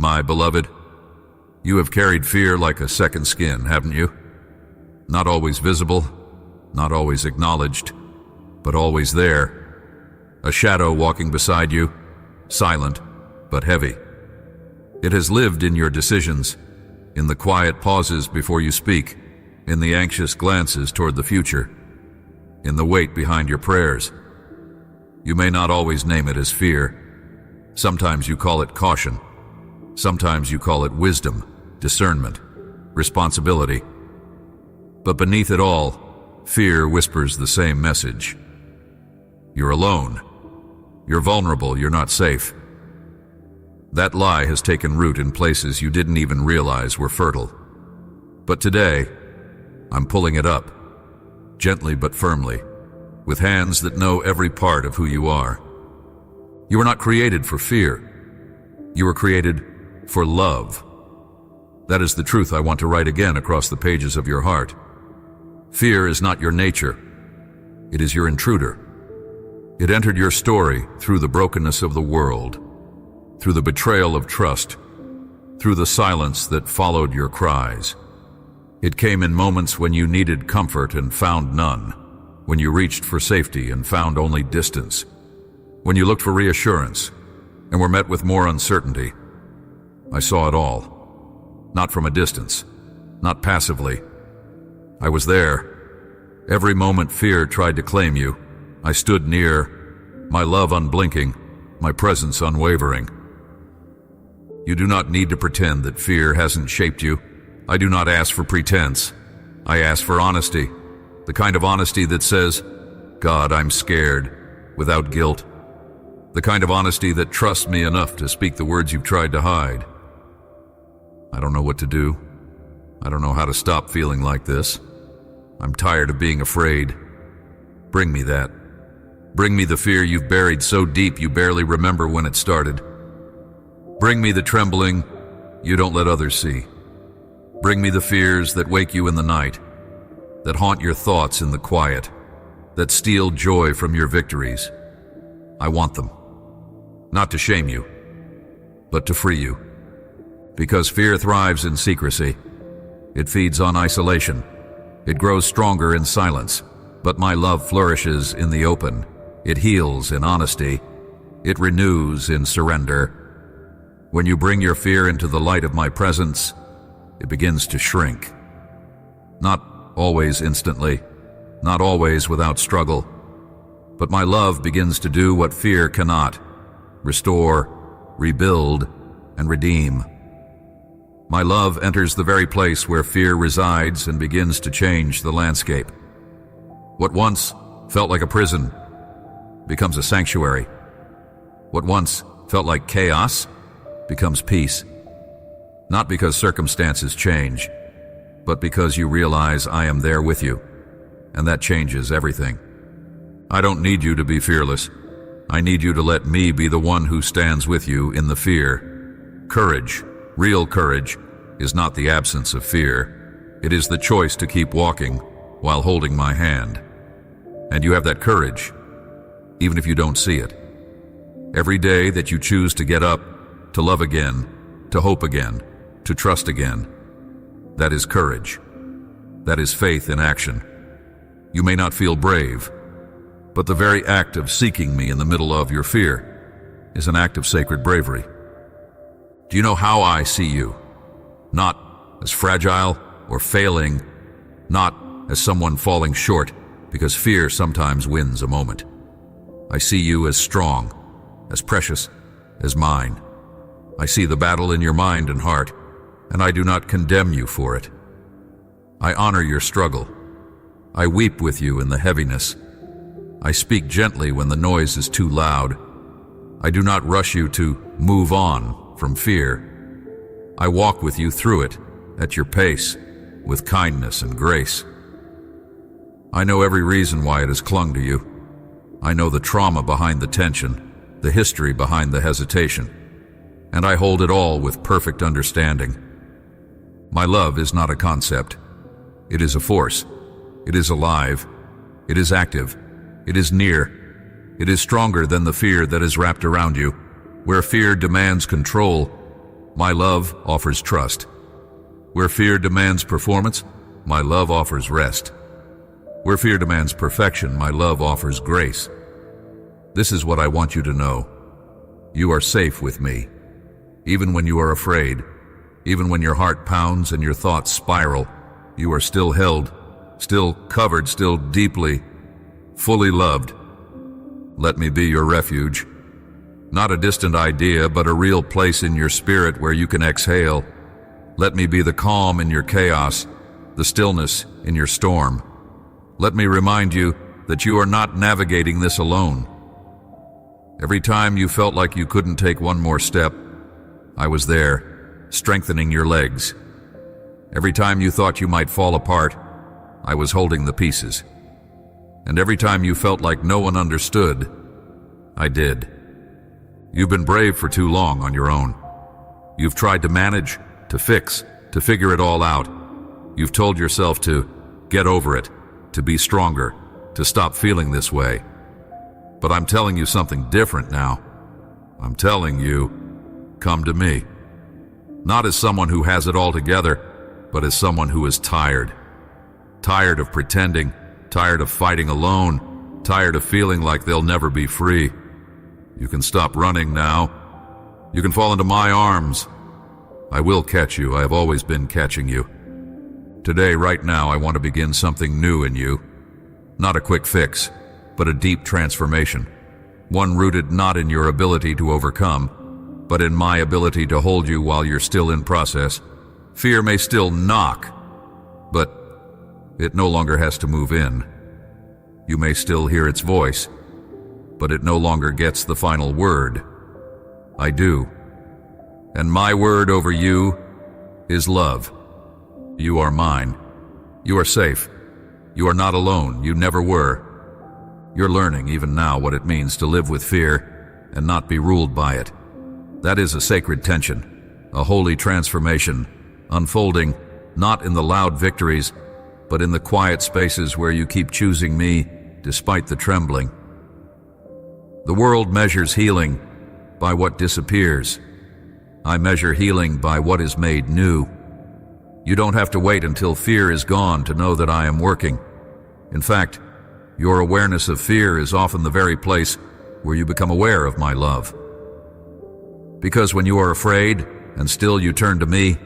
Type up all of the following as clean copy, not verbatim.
My beloved, you have carried fear like a second skin, haven't you? Not always visible, not always acknowledged, but always there. A shadow walking beside you, silent but heavy. It has lived in your decisions, in the quiet pauses before you speak, in the anxious glances toward the future, in the weight behind your prayers. You may not always name it as fear. Sometimes you call it caution. Sometimes you call it wisdom, discernment, responsibility. But beneath it all, fear whispers the same message. You're alone. You're vulnerable. You're not safe. That lie has taken root in places you didn't even realize were fertile. But today, I'm pulling it up, gently but firmly, with hands that know every part of who you are. You were not created for fear. You were created for love. That is the truth I want to write again across the pages of your heart. Fear is not your nature. It is your intruder. It entered your story through the brokenness of the world, through the betrayal of trust, through the silence that followed your cries. It came in moments when you needed comfort and found none, when you reached for safety and found only distance, when you looked for reassurance and were met with more uncertainty. I saw it all, not from a distance, not passively. I was there. Every moment fear tried to claim you, I stood near, my love unblinking, my presence unwavering. You do not need to pretend that fear hasn't shaped you. I do not ask for pretense. I ask for honesty, the kind of honesty that says, God, I'm scared, without guilt. The kind of honesty that trusts me enough to speak the words you've tried to hide. I don't know what to do. I don't know how to stop feeling like this. I'm tired of being afraid. Bring me that. Bring me the fear you've buried so deep you barely remember when it started. Bring me the trembling you don't let others see. Bring me the fears that wake you in the night, that haunt your thoughts in the quiet, that steal joy from your victories. I want them. Not to shame you, but to free you. Because fear thrives in secrecy. It feeds on isolation. It grows stronger in silence. But my love flourishes in the open. It heals in honesty. It renews in surrender. When you bring your fear into the light of my presence, it begins to shrink. Not always instantly, not always without struggle, but my love begins to do what fear cannot: restore, rebuild, and redeem. My love enters the very place where fear resides and begins to change the landscape. What once felt like a prison becomes a sanctuary. What once felt like chaos becomes peace. Not because circumstances change, but because you realize I am there with you, and that changes everything. I don't need you to be fearless. I need you to let me be the one who stands with you in the fear. Courage, real courage, is not the absence of fear. It is the choice to keep walking while holding my hand. And you have that courage, even if you don't see it. Every day that you choose to get up, to love again, to hope again, to trust again, that is courage. That is faith in action. You may not feel brave, but the very act of seeking me in the middle of your fear is an act of sacred bravery. Do you know how I see you? Not as fragile or failing, not as someone falling short, because fear sometimes wins a moment. I see you as strong, as precious, as mine. I see the battle in your mind and heart, and I do not condemn you for it. I honor your struggle. I weep with you in the heaviness. I speak gently when the noise is too loud. I do not rush you to move on from fear. I walk with you through it at your pace, with kindness and grace. I know every reason why it has clung to you. I know the trauma behind the tension, the history behind the hesitation, and I hold it all with perfect understanding. My love is not a concept. It is a force. It is alive. It is active. It is near. It is stronger than the fear that is wrapped around you. Where fear demands control, My love offers trust. Where fear demands performance, my love offers rest. Where fear demands perfection, my love offers grace. This is what I want you to know. You are safe with me. Even when you are afraid, even when your heart pounds and your thoughts spiral, you are still held, still covered, still deeply, fully loved. Let me be your refuge. Not a distant idea, but a real place in your spirit where you can exhale. Let me be the calm in your chaos, the stillness in your storm. Let me remind you that you are not navigating this alone. Every time you felt like you couldn't take one more step, I was there, strengthening your legs. Every time you thought you might fall apart, I was holding the pieces. And every time you felt like no one understood, I did. You've been brave for too long on your own. You've tried to manage, to fix, to figure it all out. You've told yourself to get over it, to be stronger, to stop feeling this way. But I'm telling you something different now. I'm telling you, come to me. Not as someone who has it all together, but as someone who is tired. Tired of pretending, tired of fighting alone, tired of feeling like they'll never be free. You can stop running now. You can fall into my arms. I will catch you. I have always been catching you. Today, right now, I want to begin something new in you. Not a quick fix, but a deep transformation. One rooted not in your ability to overcome, but in my ability to hold you while you're still in process. Fear may still knock, but it no longer has to move in. You may still hear its voice, but it no longer gets the final word. I do. And my word over you is love. You are mine. You are safe. You are not alone. You never were. You're learning even now what it means to live with fear and not be ruled by it. That is a sacred tension, a holy transformation, unfolding not in the loud victories, but in the quiet spaces where you keep choosing me despite the trembling. The world measures healing by what disappears. I measure healing by what is made new. You don't have to wait until fear is gone to know that I am working. In fact, your awareness of fear is often the very place where you become aware of my love. Because when you are afraid and still you turn to me,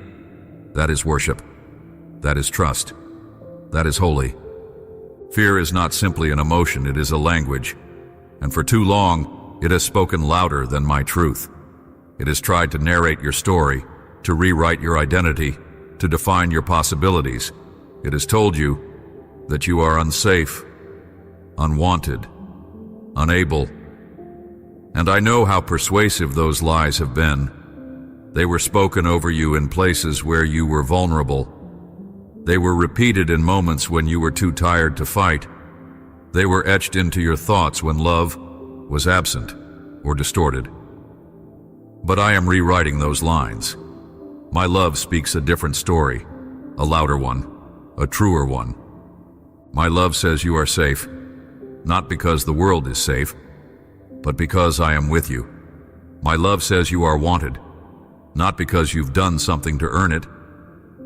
that is worship. That is trust. That is holy. Fear is not simply an emotion, it is a language. And for too long, it has spoken louder than my truth. It has tried to narrate your story, to rewrite your identity, to define your possibilities. It has told you that you are unsafe, unwanted, unable. And I know how persuasive those lies have been. They were spoken over you in places where you were vulnerable. They were repeated in moments when you were too tired to fight. They were etched into your thoughts when love was absent or distorted. But I am rewriting those lines. My love speaks a different story, a louder one, a truer one. My love says you are safe, not because the world is safe, but because I am with you. My love says you are wanted, not because you've done something to earn it,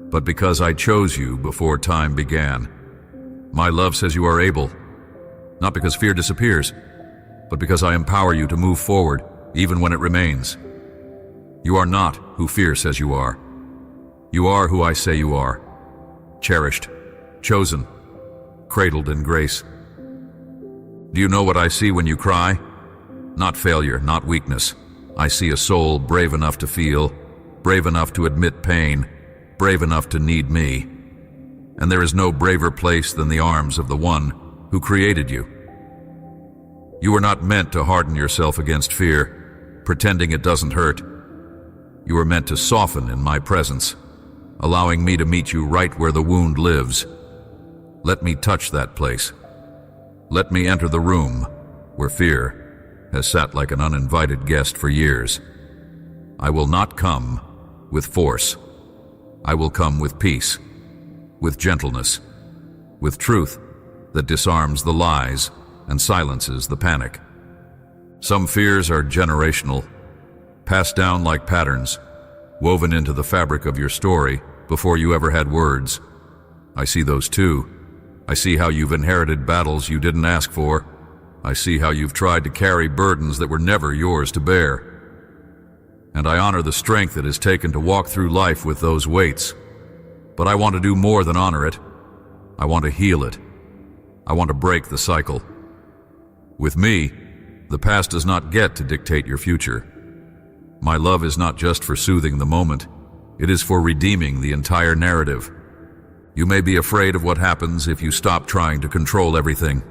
but because I chose you before time began. My love says you are able, not because fear disappears, but because I empower you to move forward, even when it remains. You are not who fear says you are. You are who I say you are. Cherished, chosen, cradled in grace. Do you know what I see when you cry? Not failure, not weakness. I see a soul brave enough to feel, brave enough to admit pain, brave enough to need me. And there is no braver place than the arms of the one who created you. You were not meant to harden yourself against fear, pretending it doesn't hurt. You were meant to soften in my presence, allowing me to meet you right where the wound lives. Let me touch that place. Let me enter the room where fear has sat like an uninvited guest for years. I will not come with force. I will come with peace, with gentleness, with truth that disarms the lies and silences the panic. Some fears are generational, passed down like patterns. woven into the fabric of your story before you ever had words. I see those too. I see how you've inherited battles you didn't ask for. I see how you've tried to carry burdens that were never yours to bear. And I honor the strength it has taken to walk through life with those weights. But I want to do more than honor it. I want to heal it. I want to break the cycle. With me, the past does not get to dictate your future. My love is not just for soothing the moment. It is for redeeming the entire narrative. You may be afraid of what happens if you stop trying to control everything.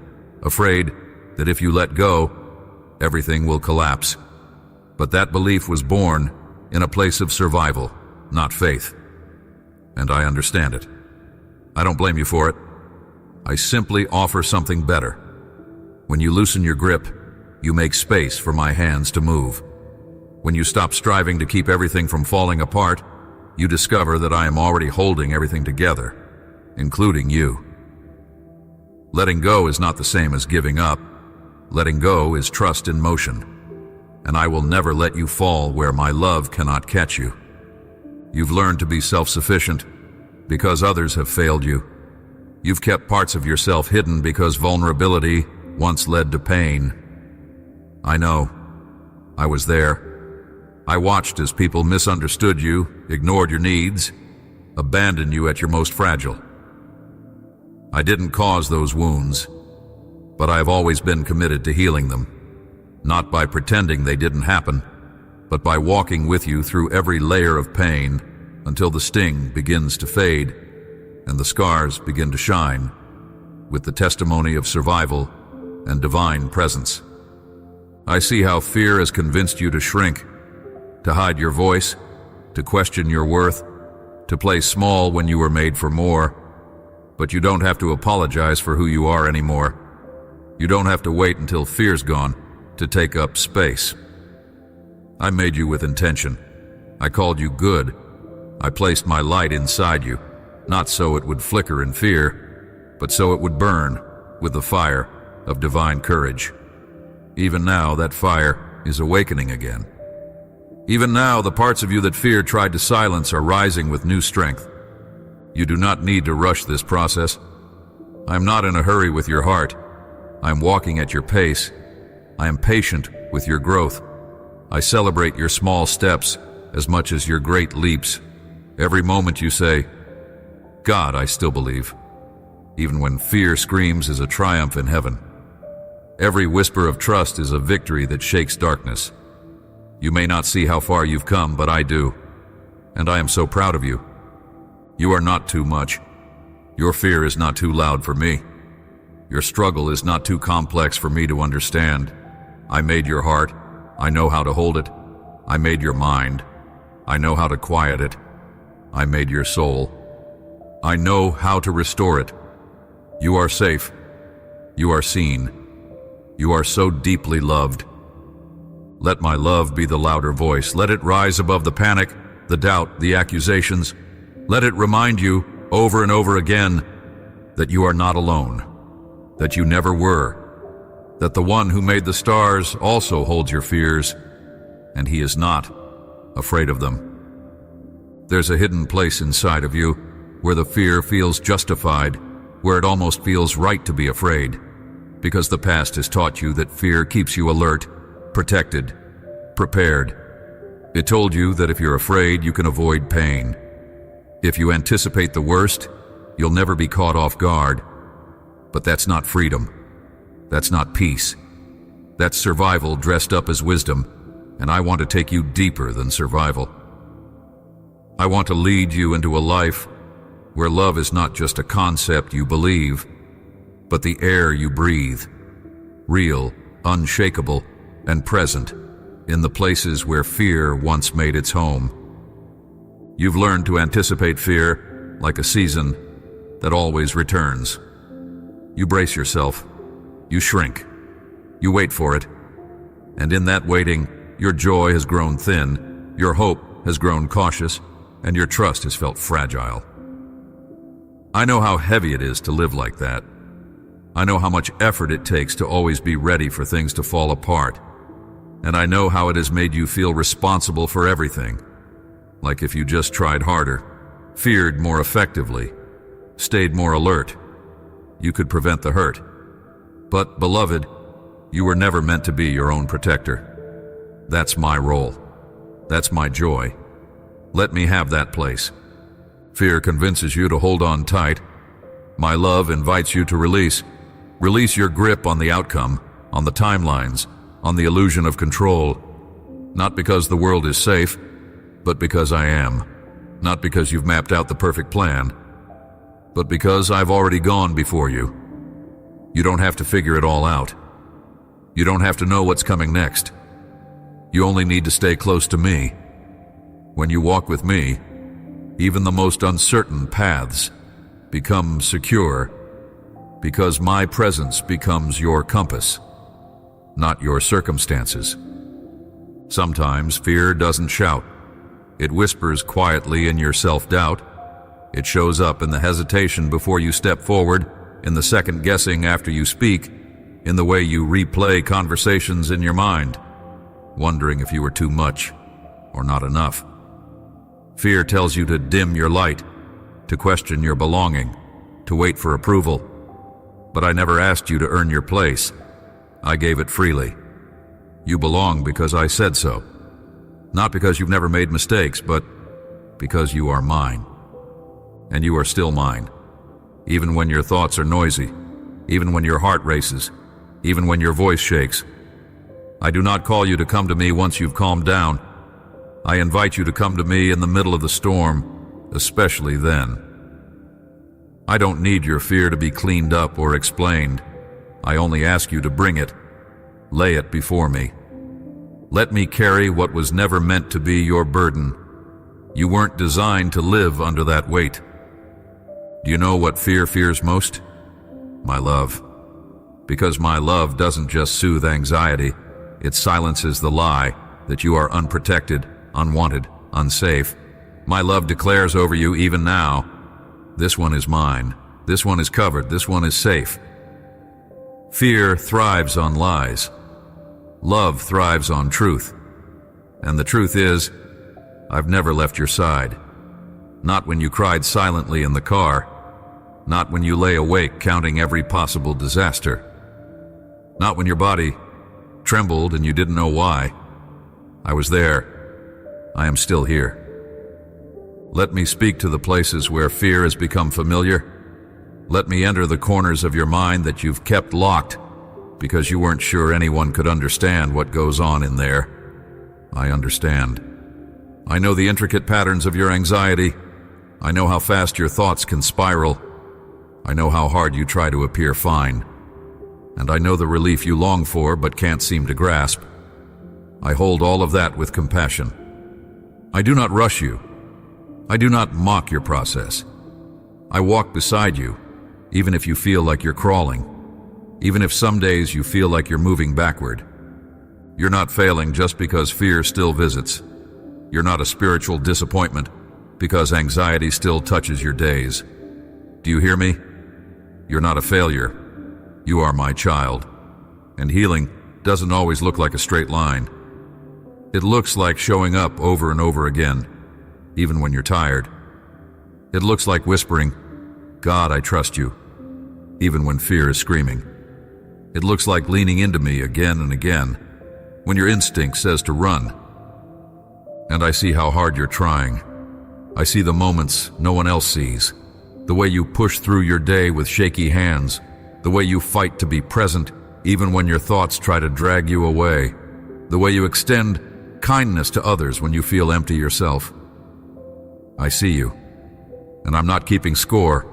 Afraid that if you let go, everything will collapse. But that belief was born in a place of survival, not faith. And I understand it. I don't blame you for it. I simply offer something better. When you loosen your grip, you make space for my hands to move. When you stop striving to keep everything from falling apart, you discover that I am already holding everything together, including you. Letting go is not the same as giving up. Letting go is trust in motion. And I will never let you fall where my love cannot catch you. You've learned to be self-sufficient because others have failed you. You've kept parts of yourself hidden because vulnerability once led to pain. I know. I was there. I watched as people misunderstood you, ignored your needs, abandoned you at your most fragile. I didn't cause those wounds, but I've always been committed to healing them, not by pretending they didn't happen, but by walking with you through every layer of pain until the sting begins to fade and the scars begin to shine with the testimony of survival and divine presence. I see how fear has convinced you to shrink, to hide your voice, to question your worth, to play small when you were made for more. But you don't have to apologize for who you are anymore. You don't have to wait until fear's gone to take up space. I made you with intention. I called you good. I placed my light inside you, not so it would flicker in fear, but so it would burn with the fire of divine courage. Even now, that fire is awakening again. Even now, the parts of you that fear tried to silence are rising with new strength. You do not need to rush this process. I am not in a hurry with your heart. I am walking at your pace. I am patient with your growth. I celebrate your small steps as much as your great leaps. Every moment you say, God, I still believe, even when fear screams is a triumph in heaven. Every whisper of trust is a victory that shakes darkness. You may not see how far you've come, but I do, and I am so proud of you. You are not too much. Your fear is not too loud for me. Your struggle is not too complex for me to understand. I made your heart. I know how to hold it. I made your mind. I know how to quiet it. I made your soul. I know how to restore it. You are safe. You are seen. You are so deeply loved. Let my love be the louder voice. Let it rise above the panic, the doubt, the accusations. Let it remind you over and over again that you are not alone, that you never were, that the one who made the stars also holds your fears, and he is not afraid of them. There's a hidden place inside of you where the fear feels justified, where it almost feels right to be afraid, because the past has taught you that fear keeps you alert, protected, prepared. It told you that if you're afraid, you can avoid pain. If you anticipate the worst, you'll never be caught off guard. But that's not freedom. That's not peace. That's survival dressed up as wisdom, and I want to take you deeper than survival. I want to lead you into a life where love is not just a concept you believe, but the air you breathe, real, unshakable, and present in the places where fear once made its home. You've learned to anticipate fear like a season that always returns. You brace yourself, you shrink, you wait for it, and in that waiting, your joy has grown thin, your hope has grown cautious, and your trust has felt fragile. I know how heavy it is to live like that. I know how much effort it takes to always be ready for things to fall apart. And I know how it has made you feel responsible for everything. like if you just tried harder, feared more effectively, stayed more alert, you could prevent the hurt. But, beloved, you were never meant to be your own protector. That's my role. That's my joy. Let me have that place. Fear convinces you to hold on tight. My love invites you to release. Release your grip on the outcome, on the timelines, on the illusion of control. Not because the world is safe, but because I am. Not because you've mapped out the perfect plan, but because I've already gone before you. You don't have to figure it all out. You don't have to know what's coming next. You only need to stay close to me. When you walk with me, even the most uncertain paths become secure, because my presence becomes your compass, not your circumstances. Sometimes fear doesn't shout. It whispers quietly in your self-doubt. It shows up in the hesitation before you step forward, in the second guessing after you speak, in the way you replay conversations in your mind, wondering if you were too much or not enough. Fear tells you to dim your light, to question your belonging, to wait for approval. But I never asked you to earn your place. I gave it freely. You belong because I said so. Not because you've never made mistakes, but because you are mine. And you are still mine. Even when your thoughts are noisy, even when your heart races, even when your voice shakes. I do not call you to come to me once you've calmed down. I invite you to come to me in the middle of the storm, especially then. I don't need your fear to be cleaned up or explained. I only ask you to bring it. Lay it before me. Let me carry what was never meant to be your burden. You weren't designed to live under that weight. Do you know what fear fears most? My love. Because my love doesn't just soothe anxiety, it silences the lie that you are unprotected, unwanted, unsafe. My love declares over you even now, this one is mine, this one is covered, this one is safe. Fear thrives on lies. Love thrives on truth. And the truth is, I've never left your side. Not when you cried silently in the car. Not when you lay awake counting every possible disaster. Not when your body trembled and you didn't know why. I was there. I am still here. Let me speak to the places where fear has become familiar. Let me enter the corners of your mind that you've kept locked because you weren't sure anyone could understand what goes on in there. I understand. I know the intricate patterns of your anxiety. I know how fast your thoughts can spiral. I know how hard you try to appear fine. And I know the relief you long for but can't seem to grasp. I hold all of that with compassion. I do not rush you. I do not mock your process. I walk beside you, even if you feel like you're crawling. Even if some days you feel like you're moving backward. You're not failing just because fear still visits. You're not a spiritual disappointment because anxiety still touches your days. Do you hear me? You're not a failure. You are my child. And healing doesn't always look like a straight line. It looks like showing up over and over again, even when you're tired. It looks like whispering, God, I trust you, even when fear is screaming. It looks like leaning into me again and again, when your instinct says to run. And I see how hard you're trying. I see the moments no one else sees, the way you push through your day with shaky hands, the way you fight to be present even when your thoughts try to drag you away, the way you extend kindness to others when you feel empty yourself. I see you, and I'm not keeping score.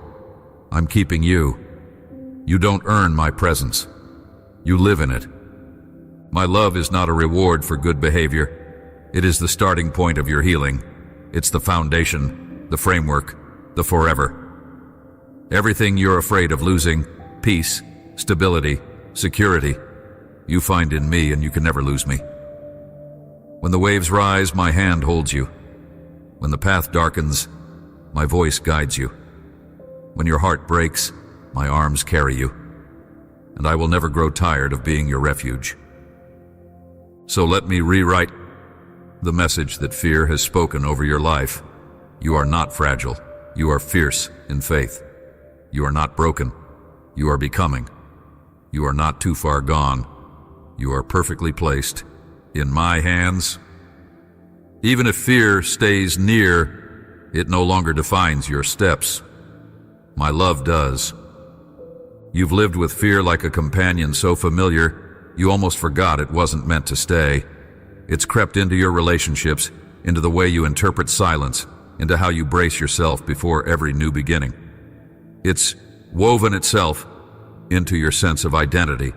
I'm keeping you. You don't earn my presence. You live in it. My love is not a reward for good behavior. It is the starting point of your healing. It's the foundation, the framework, the forever. Everything you're afraid of losing, peace, stability, security, you find in me and you can never lose me. When the waves rise, my hand holds you. When the path darkens, my voice guides you. When your heart breaks, my arms carry you. And I will never grow tired of being your refuge. So let me rewrite the message that fear has spoken over your life. You are not fragile. You are fierce in faith. You are not broken. You are becoming. You are not too far gone. You are perfectly placed in my hands. Even if fear stays near, it no longer defines your steps. My love does. You've lived with fear like a companion so familiar, you almost forgot it wasn't meant to stay. It's crept into your relationships, into the way you interpret silence, into how you brace yourself before every new beginning. It's woven itself into your sense of identity,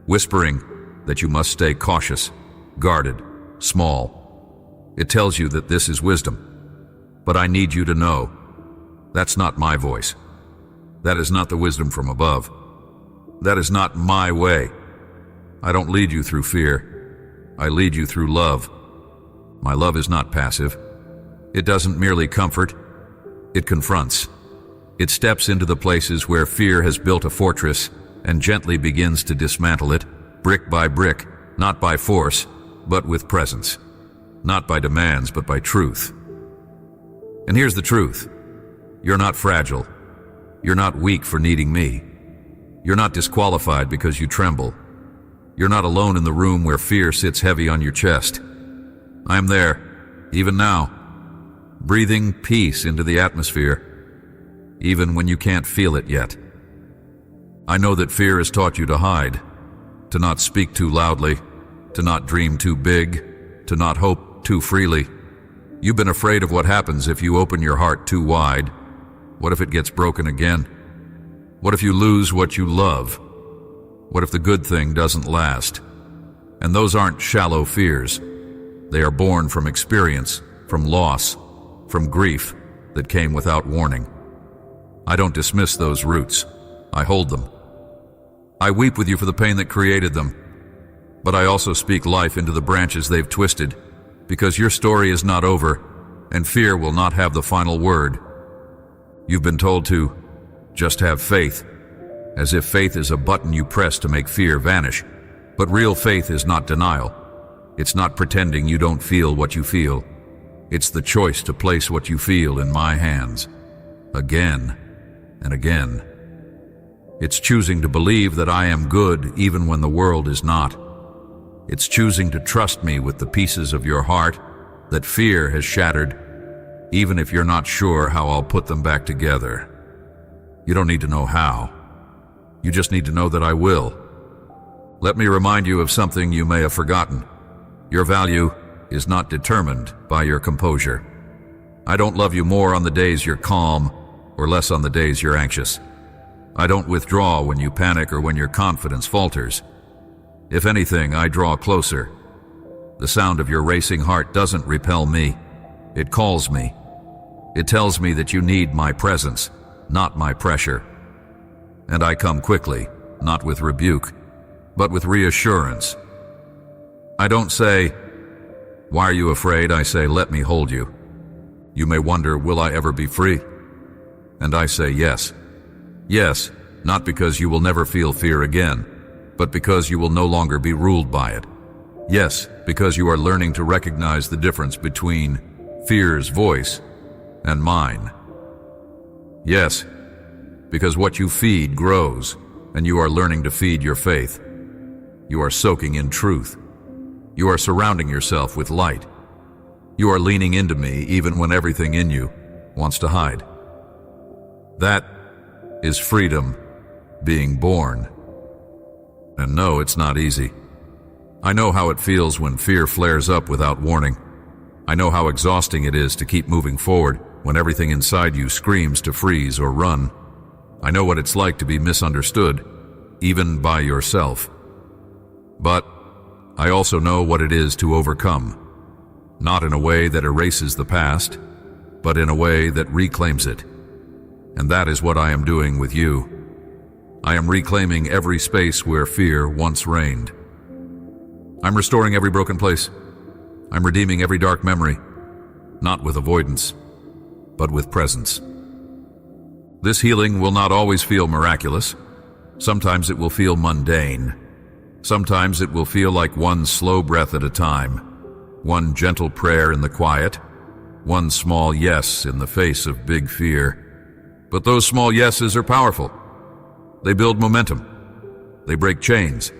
whispering that you must stay cautious, guarded, small. It tells you that this is wisdom. But I need you to know, that's not my voice. That is not the wisdom from above. That is not my way. I don't lead you through fear. I lead you through love. My love is not passive. It doesn't merely comfort. It confronts. It steps into the places where fear has built a fortress and gently begins to dismantle it, brick by brick, not by force, but with presence. Not by demands, but by truth. And here's the truth. You're not fragile. You're not weak for needing me. You're not disqualified because you tremble. You're not alone in the room where fear sits heavy on your chest. I'm there, even now, breathing peace into the atmosphere, even when you can't feel it yet. I know that fear has taught you to hide, to not speak too loudly, to not dream too big, to not hope too freely. You've been afraid of what happens if you open your heart too wide. What if it gets broken again? What if you lose what you love? What if the good thing doesn't last? And those aren't shallow fears. They are born from experience, from loss, from grief that came without warning. I don't dismiss those roots. I hold them. I weep with you for the pain that created them. But I also speak life into the branches they've twisted, because your story is not over, and fear will not have the final word. You've been told to just have faith, as if faith is a button you press to make fear vanish. But real faith is not denial. It's not pretending you don't feel what you feel. It's the choice to place what you feel in my hands, again and again. It's choosing to believe that I am good even when the world is not. It's choosing to trust me with the pieces of your heart that fear has shattered, even if you're not sure how I'll put them back together. You don't need to know how. You just need to know that I will. Let me remind you of something you may have forgotten. Your value is not determined by your composure. I don't love you more on the days you're calm or less on the days you're anxious. I don't withdraw when you panic or when your confidence falters. If anything, I draw closer. The sound of your racing heart doesn't repel me. It calls me. It tells me that you need my presence, not my pressure. And I come quickly, not with rebuke, but with reassurance. I don't say, "Why are you afraid?" I say, "Let me hold you." You may wonder, will I ever be free? And I say, yes. Yes, not because you will never feel fear again, but because you will no longer be ruled by it. Yes, because you are learning to recognize the difference between fear's voice and mine. Yes, because what you feed grows, and you are learning to feed your faith. You are soaking in truth. You are surrounding yourself with light. You are leaning into me even when everything in you wants to hide. That is freedom being born. And no, it's not easy. I know how it feels when fear flares up without warning. I know how exhausting it is to keep moving forward when everything inside you screams to freeze or run. I know what it's like to be misunderstood, even by yourself. But I also know what it is to overcome, not in a way that erases the past, but in a way that reclaims it. And that is what I am doing with you. I am reclaiming every space where fear once reigned. I'm restoring every broken place. I'm redeeming every dark memory, not with avoidance, but with presence. This healing will not always feel miraculous. Sometimes it will feel mundane. Sometimes it will feel like one slow breath at a time. one gentle prayer in the quiet, one small yes in the face of big fear. But those small yeses are powerful. They build momentum. They break chains.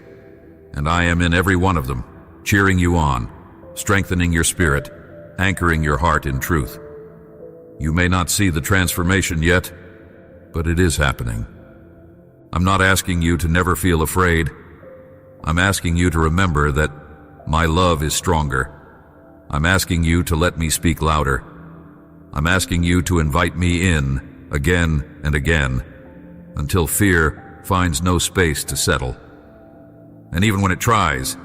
And I am in every one of them, cheering you on, strengthening your spirit, anchoring your heart in truth. You may not see the transformation yet, but it is happening. I'm not asking you to never feel afraid. I'm asking you to remember that my love is stronger. I'm asking you to let me speak louder. I'm asking you to invite me in again and again until fear finds no space to settle. And even when it tries,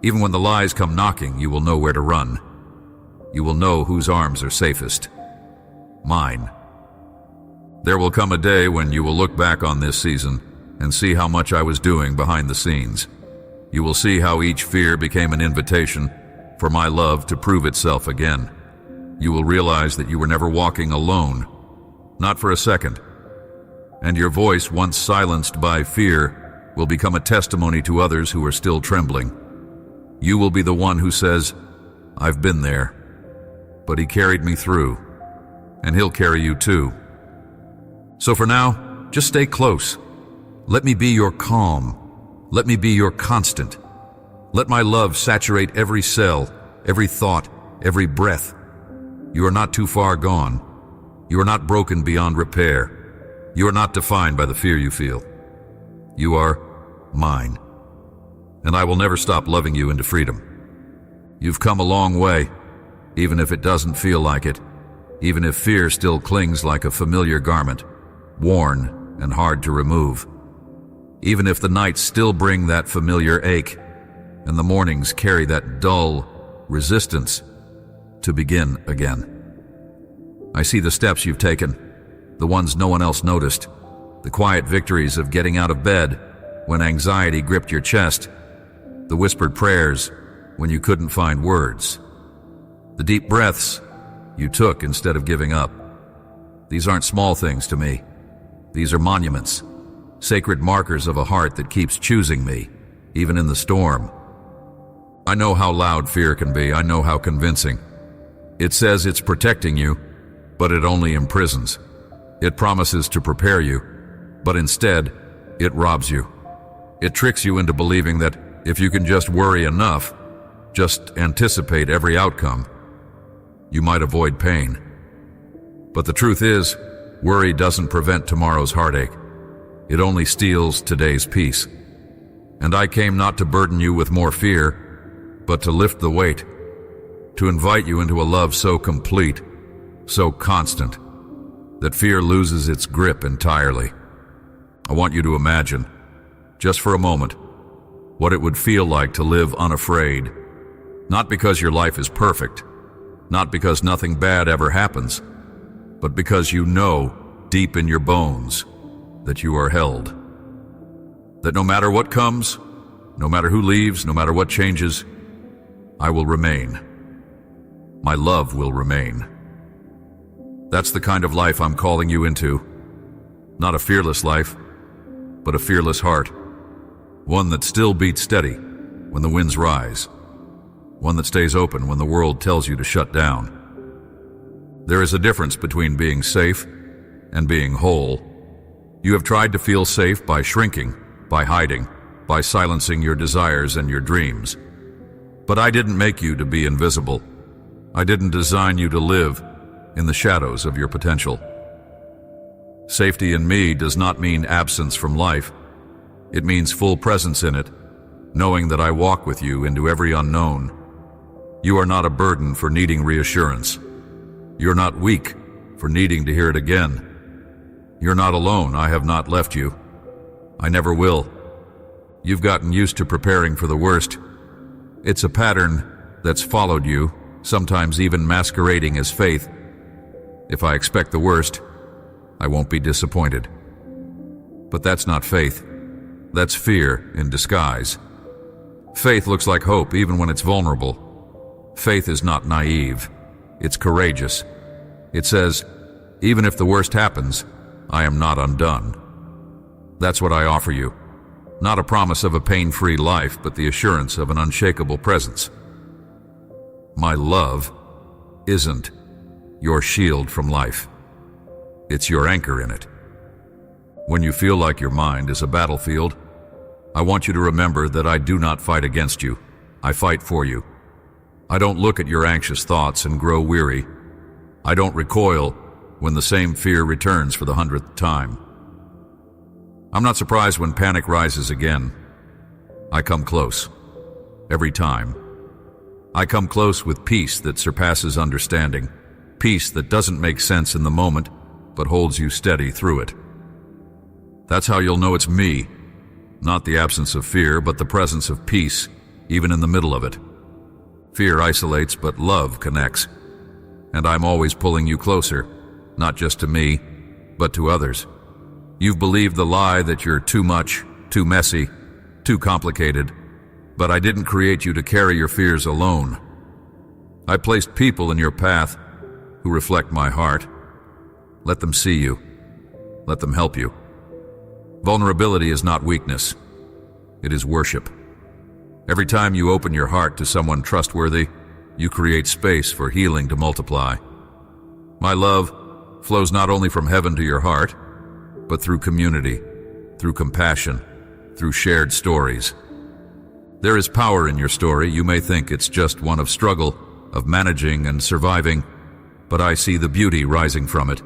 even when the lies come knocking, you will know where to run. You will know whose arms are safest. Mine. There will come a day when you will look back on this season and see how much I was doing behind the scenes. You will see how each fear became an invitation for my love to prove itself again. You will realize that you were never walking alone, not for a second. And your voice, once silenced by fear, will become a testimony to others who are still trembling. You will be the one who says, I've been there, but he carried me through, and he'll carry you too. So for now, just stay close. Let me be your calm. Let me be your constant. Let my love saturate every cell, every thought, every breath. You are not too far gone. You are not broken beyond repair. You are not defined by the fear you feel. You are mine. And I will never stop loving you into freedom. You've come a long way, even if it doesn't feel like it, even if fear still clings like a familiar garment, worn and hard to remove. Even if the nights still bring that familiar ache, and the mornings carry that dull resistance to begin again. I see the steps you've taken, the ones no one else noticed, the quiet victories of getting out of bed when anxiety gripped your chest, the whispered prayers when you couldn't find words, the deep breaths you took instead of giving up. These aren't small things to me. These are monuments, sacred markers of a heart that keeps choosing me, even in the storm. I know how loud fear can be. I know how convincing. It says it's protecting you, but it only imprisons. It promises to prepare you, but instead, it robs you. It tricks you into believing that if you can just worry enough, just anticipate every outcome, you might avoid pain. But the truth is, worry doesn't prevent tomorrow's heartache. It only steals today's peace. And I came not to burden you with more fear, but to lift the weight, to invite you into a love so complete, so constant, that fear loses its grip entirely. I want you to imagine, just for a moment, what it would feel like to live unafraid, not because your life is perfect, not because nothing bad ever happens, but because you know deep in your bones that you are held. That no matter what comes, no matter who leaves, no matter what changes, I will remain. My love will remain. That's the kind of life I'm calling you into. Not a fearless life, but a fearless heart. One that still beats steady when the winds rise. One that stays open when the world tells you to shut down. There is a difference between being safe and being whole. You have tried to feel safe by shrinking, by hiding, by silencing your desires and your dreams. But I didn't make you to be invisible. I didn't design you to live in the shadows of your potential. Safety in me does not mean absence from life. It means full presence in it, knowing that I walk with you into every unknown. You are not a burden for needing reassurance. You're not weak for needing to hear it again. You're not alone. I have not left you. I never will. You've gotten used to preparing for the worst. It's a pattern that's followed you, sometimes even masquerading as faith. If I expect the worst, I won't be disappointed. But that's not faith. That's fear in disguise. Faith looks like hope even when it's vulnerable. Faith is not naive. It's courageous. It says, even if the worst happens, I am not undone. That's what I offer you. Not a promise of a pain-free life, but the assurance of an unshakable presence. My love isn't your shield from life. It's your anchor in it. When you feel like your mind is a battlefield, I want you to remember that I do not fight against you. I fight for you. I don't look at your anxious thoughts and grow weary. I don't recoil when the same fear returns for the 100th time. I'm not surprised when panic rises again. I come close. Every time. I come close with peace that surpasses understanding. Peace that doesn't make sense in the moment, but holds you steady through it. That's how you'll know it's me. Not the absence of fear, but the presence of peace, even in the middle of it. Fear isolates, but love connects. And I'm always pulling you closer, not just to me, but to others. You've believed the lie that you're too much, too messy, too complicated, but I didn't create you to carry your fears alone. I placed people in your path who reflect my heart. Let them see you. Let them help you. Vulnerability is not weakness. It is worship. Every time you open your heart to someone trustworthy, you create space for healing to multiply. My love flows not only from heaven to your heart, but through community, through compassion, through shared stories. There is power in your story. You may think it's just one of struggle, of managing and surviving, but I see the beauty rising from it.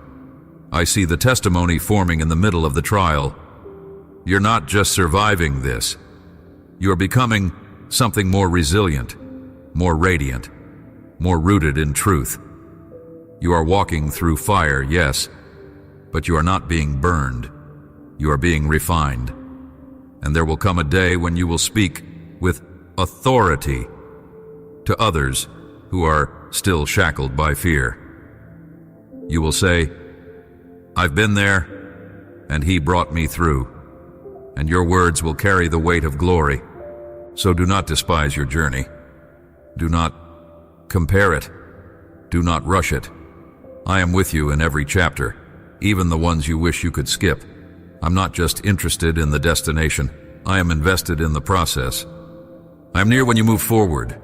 I see the testimony forming in the middle of the trial. You're not just surviving this. You're becoming something more resilient, more radiant, more rooted in truth. You are walking through fire, yes, but you are not being burned. You are being refined. And there will come a day when you will speak with authority to others who are still shackled by fear. You will say, I've been there, and he brought me through. And your words will carry the weight of glory. So do not despise your journey. Do not compare it. Do not rush it. I am with you in every chapter, even the ones you wish you could skip. I'm not just interested in the destination. I am invested in the process. I am near when you move forward,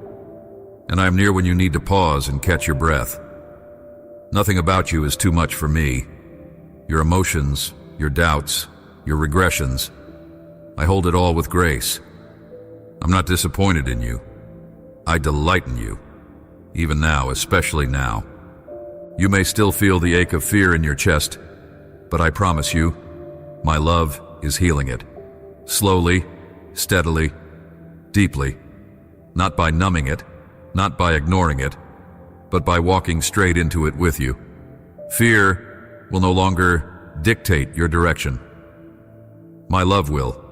and I am near when you need to pause and catch your breath. Nothing about you is too much for me. Your emotions, your doubts, your regressions, I hold it all with grace. I'm not disappointed in you. I delight in you, even now, especially now. You may still feel the ache of fear in your chest, but I promise you, my love is healing it. Slowly, steadily, deeply. Not by numbing it, not by ignoring it, but by walking straight into it with you. Fear will no longer dictate your direction. My love will.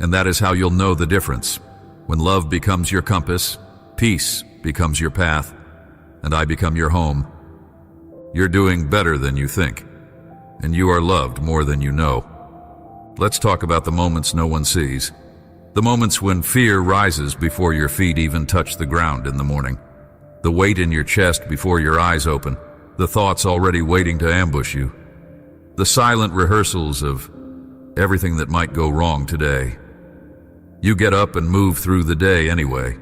And that is how you'll know the difference. When love becomes your compass, peace becomes your path, and I become your home. You're doing better than you think, and you are loved more than you know. Let's talk about the moments no one sees. The moments when fear rises before your feet even touch the ground in the morning. The weight in your chest before your eyes open. The thoughts already waiting to ambush you. The silent rehearsals of everything that might go wrong today. You get up and move through the day anyway.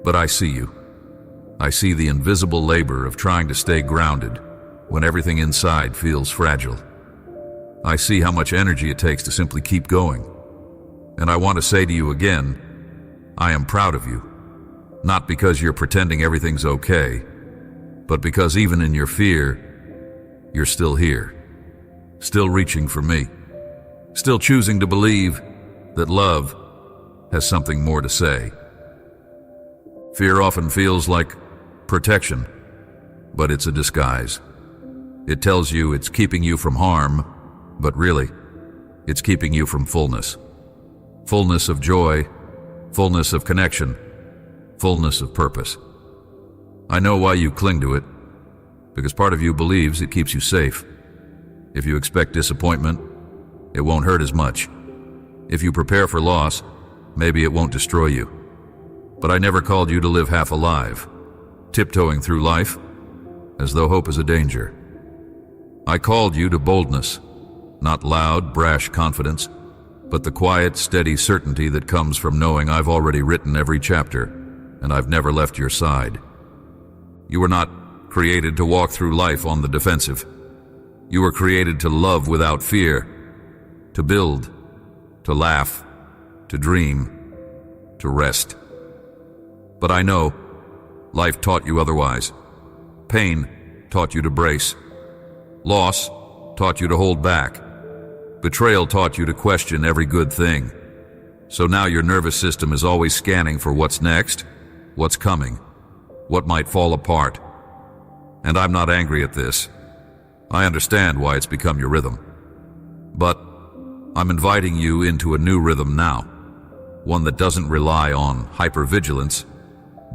But I see you. I see the invisible labor of trying to stay grounded when everything inside feels fragile. I see how much energy it takes to simply keep going. And I want to say to you again, I am proud of you. Not because you're pretending everything's okay, but because even in your fear, you're still here. Still reaching for me. Still choosing to believe that love has something more to say. Fear often feels like protection, but it's a disguise. It tells you it's keeping you from harm, but really, it's keeping you from fullness. Fullness of joy, fullness of connection, fullness of purpose. I know why you cling to it, because part of you believes it keeps you safe. If you expect disappointment, it won't hurt as much. If you prepare for loss, maybe it won't destroy you. But I never called you to live half alive, tiptoeing through life as though hope is a danger. I called you to boldness, not loud, brash confidence, but the quiet, steady certainty that comes from knowing I've already written every chapter, and I've never left your side. You were not created to walk through life on the defensive. You were created to love without fear, to build, to laugh, to dream, to rest. But I know life taught you otherwise. Pain taught you to brace. Loss taught you to hold back. Betrayal taught you to question every good thing. So now your nervous system is always scanning for what's next, what's coming, what might fall apart. And I'm not angry at this. I understand why it's become your rhythm. But I'm inviting you into a new rhythm now, one that doesn't rely on hypervigilance,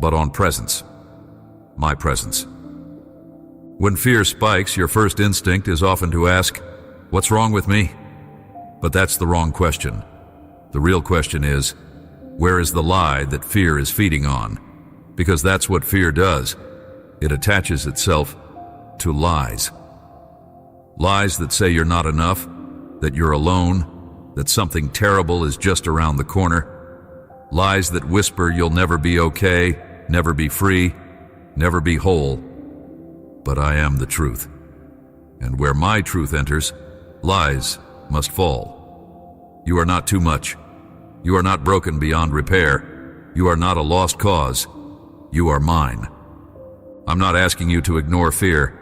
but on presence. My presence. When fear spikes, your first instinct is often to ask, "What's wrong with me?" But that's the wrong question. The real question is, where is the lie that fear is feeding on? Because that's what fear does. It attaches itself to lies. Lies that say you're not enough, that you're alone, that something terrible is just around the corner. Lies that whisper you'll never be okay, never be free, never be whole. But I am the truth. And where my truth enters, lies must fall. You are not too much. You are not broken beyond repair. You are not a lost cause. You are mine. I'm not asking you to ignore fear.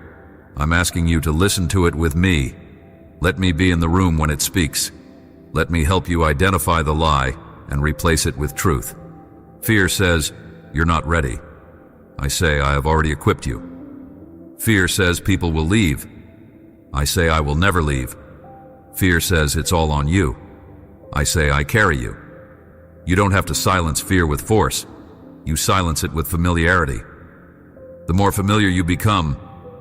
I'm asking you to listen to it with me. Let me be in the room when it speaks. Let me help you identify the lie and replace it with truth. Fear says, "You're not ready." I say, "I have already equipped you." Fear says people will leave. I say, "I will never leave." Fear says it's all on you. I say, "I carry you." You don't have to silence fear with force. You silence it with familiarity. The more familiar you become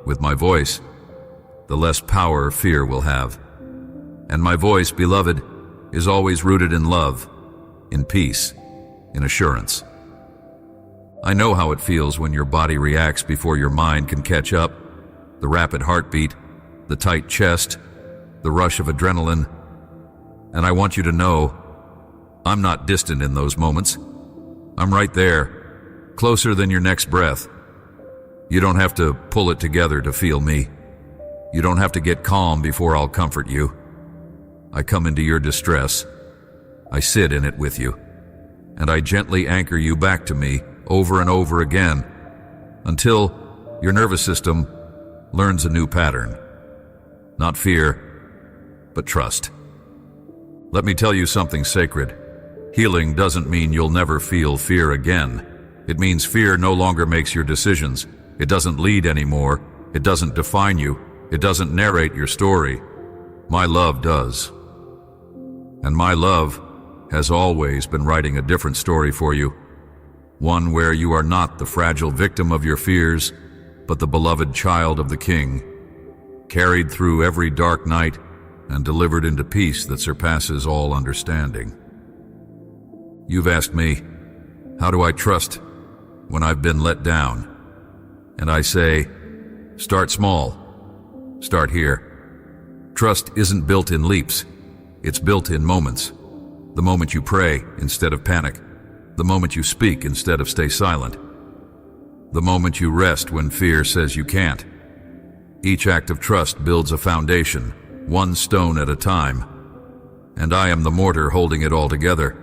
with my voice, the less power fear will have. And my voice, beloved, is always rooted in love, in peace, in assurance. I know how it feels when your body reacts before your mind can catch up. The rapid heartbeat, the tight chest, the rush of adrenaline. And I want you to know, I'm not distant in those moments. I'm right there, closer than your next breath. You don't have to pull it together to feel me. You don't have to get calm before I'll comfort you. I come into your distress. I sit in it with you. And I gently anchor you back to me over and over again until your nervous system learns a new pattern. Not fear, but trust. Let me tell you something sacred. Healing doesn't mean you'll never feel fear again. It means fear no longer makes your decisions. It doesn't lead anymore. It doesn't define you. It doesn't narrate your story. My love does. And my love has always been writing a different story for you. One where you are not the fragile victim of your fears, but the beloved child of the King, carried through every dark night and delivered into peace that surpasses all understanding. You've asked me, how do I trust when I've been let down? And I say, start small. Start here. Trust isn't built in leaps. It's built in moments. The moment you pray instead of panic. The moment you speak instead of stay silent. The moment you rest when fear says you can't. Each act of trust builds a foundation, one stone at a time. And I am the mortar holding it all together.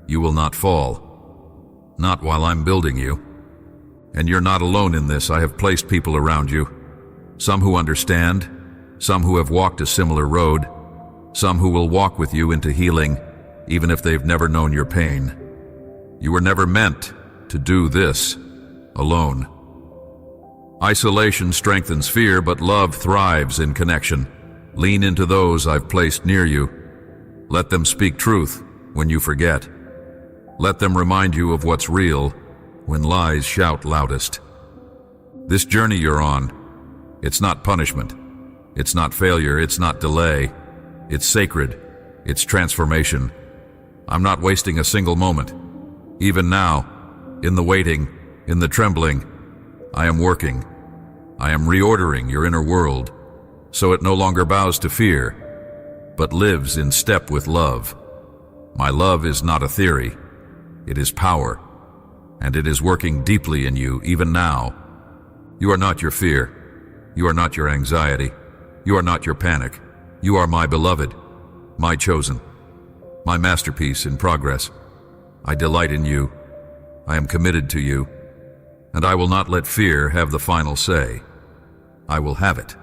You will not fall. Not while I'm building you. And you're not alone in this. I have placed people around you. Some who understand, some who have walked a similar road, some who will walk with you into healing, even if they've never known your pain. You were never meant to do this alone. Isolation strengthens fear, but love thrives in connection. Lean into those I've placed near you. Let them speak truth when you forget. Let them remind you of what's real when lies shout loudest. This journey you're on, it's not punishment. It's not failure. It's not delay. It's sacred. It's transformation. I'm not wasting a single moment. Even now, in the waiting, in the trembling, I am working. I am reordering your inner world so it no longer bows to fear, but lives in step with love. My love is not a theory. It is power, and it is working deeply in you even now, You are not your fear. You are not your anxiety. You are not your panic. You are my beloved, my chosen, my masterpiece in progress. I delight in you. I am committed to you. And I will not let fear have the final say. I will have it.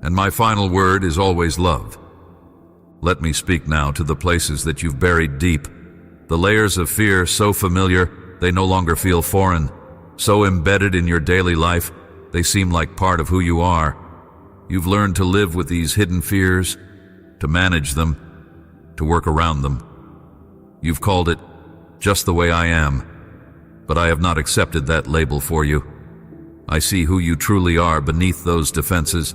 And my final word is always love. Let me speak now to the places that you've buried deep, the layers of fear so familiar they no longer feel foreign, so embedded in your daily life they seem like part of who you are. You've learned to live with these hidden fears, to manage them, to work around them. You've called it just the way I am, but I have not accepted that label for you. I see who you truly are beneath those defenses,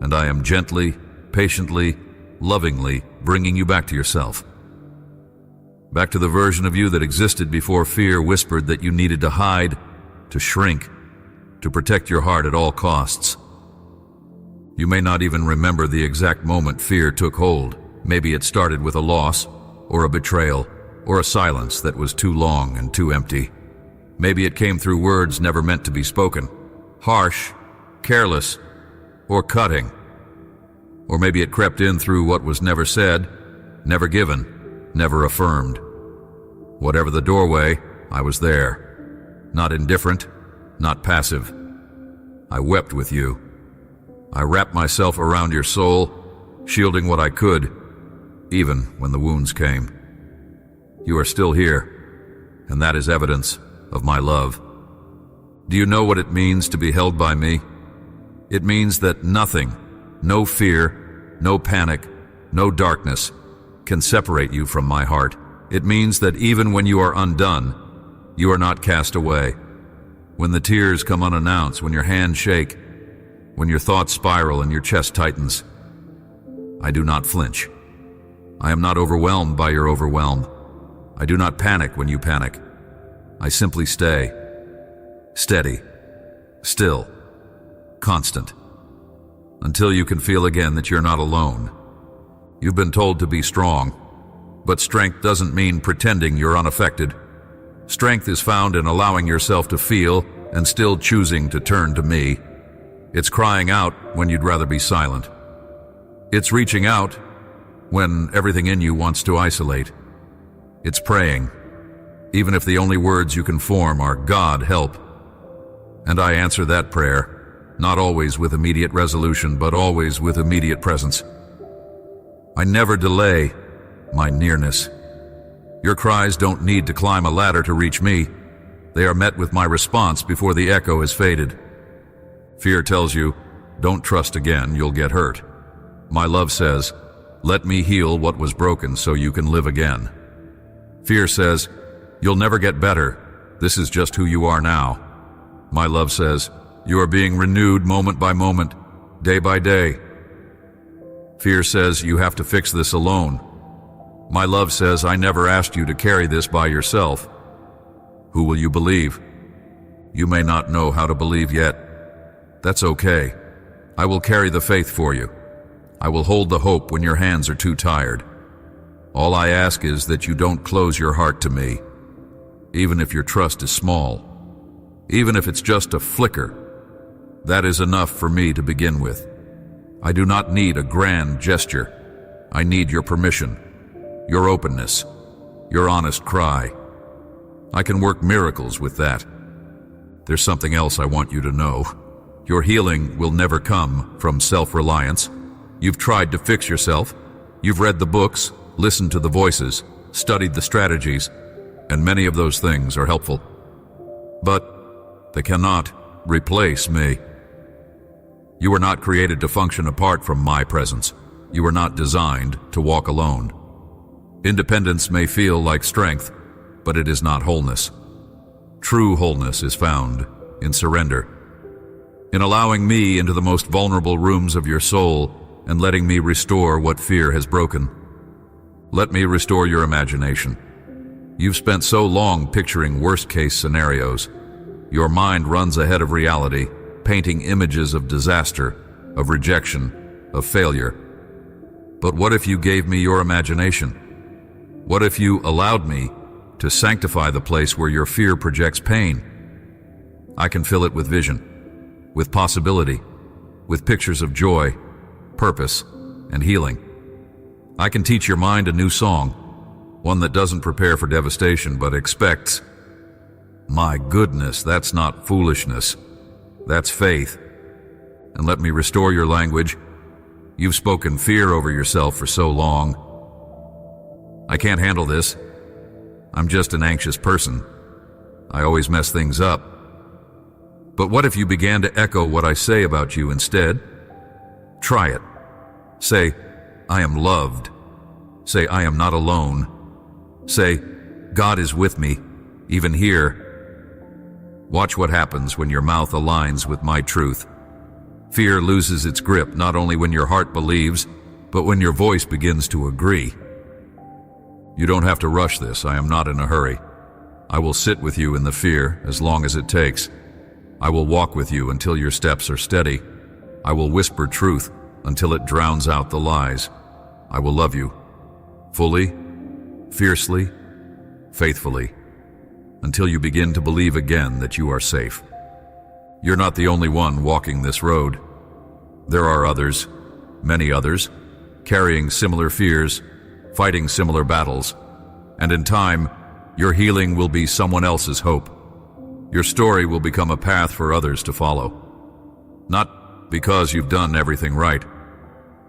and I am gently, patiently, lovingly bringing you back to yourself. Back to the version of you that existed before fear whispered that you needed to hide, to shrink, to protect your heart at all costs. You may not even remember the exact moment fear took hold. Maybe it started with a loss, or a betrayal, or a silence that was too long and too empty. Maybe it came through words never meant to be spoken, harsh, careless, or cutting. Or maybe it crept in through what was never said, never given, never affirmed. Whatever the doorway, I was there. Not indifferent, not passive. I wept with you. I wrapped myself around your soul, shielding what I could, even when the wounds came. You are still here, and that is evidence of my love. Do you know what it means to be held by me? It means that nothing, no fear, no panic, no darkness can separate you from my heart. It means that even when you are undone, you are not cast away. When the tears come unannounced, when your hands shake, when your thoughts spiral and your chest tightens, I do not flinch. I am not overwhelmed by your overwhelm. I do not panic when you panic. I simply stay, steady, still, constant, until you can feel again that you're not alone. You've been told to be strong, but strength doesn't mean pretending you're unaffected. Strength is found in allowing yourself to feel and still choosing to turn to me. It's crying out when you'd rather be silent. It's reaching out when everything in you wants to isolate. It's praying, even if the only words you can form are, God, help. And I answer that prayer, not always with immediate resolution, but always with immediate presence. I never delay my nearness. Your cries don't need to climb a ladder to reach me. They are met with my response before the echo has faded. Fear tells you, don't trust again, you'll get hurt. My love says, let me heal what was broken so you can live again. Fear says, you'll never get better. This is just who you are now. My love says, you are being renewed moment by moment, day by day. Fear says, you have to fix this alone. My love says, I never asked you to carry this by yourself. Who will you believe? You may not know how to believe yet. That's okay. I will carry the faith for you. I will hold the hope when your hands are too tired. All I ask is that you don't close your heart to me, even if your trust is small, even if it's just a flicker. That is enough for me to begin with. I do not need a grand gesture. I need your permission, your openness, your honest cry. I can work miracles with that. There's something else I want you to know. Your healing will never come from self-reliance. You've tried to fix yourself. You've read the books, listened to the voices, studied the strategies, and many of those things are helpful. But they cannot replace me. You were not created to function apart from my presence. You were not designed to walk alone. Independence may feel like strength, but it is not wholeness. True wholeness is found in surrender, in allowing me into the most vulnerable rooms of your soul and letting me restore what fear has broken. Let me restore your imagination. You've spent so long picturing worst-case scenarios. Your mind runs ahead of reality, painting images of disaster, of rejection, of failure. But what if you gave me your imagination? What if you allowed me to sanctify the place where your fear projects pain? I can fill it with vision. with possibility, with pictures of joy, purpose, and healing. I can teach your mind a new song, one that doesn't prepare for devastation but expects. My goodness, that's not foolishness. That's faith. And let me restore your language. You've spoken fear over yourself for so long. I can't handle this. I'm just an anxious person. I always mess things up. But what if you began to echo what I say about you instead? Try it. Say, I am loved. Say, I am not alone. Say, God is with me, even here. Watch what happens when your mouth aligns with my truth. Fear loses its grip not only when your heart believes, but when your voice begins to agree. You don't have to rush this. I am not in a hurry. I will sit with you in the fear as long as it takes. I will walk with you until your steps are steady. I will whisper truth until it drowns out the lies. I will love you fully, fiercely, faithfully, until you begin to believe again that you are safe. You're not the only one walking this road. There are others, many others, carrying similar fears, fighting similar battles, and in time, your healing will be someone else's hope. Your story will become a path for others to follow. Not because you've done everything right,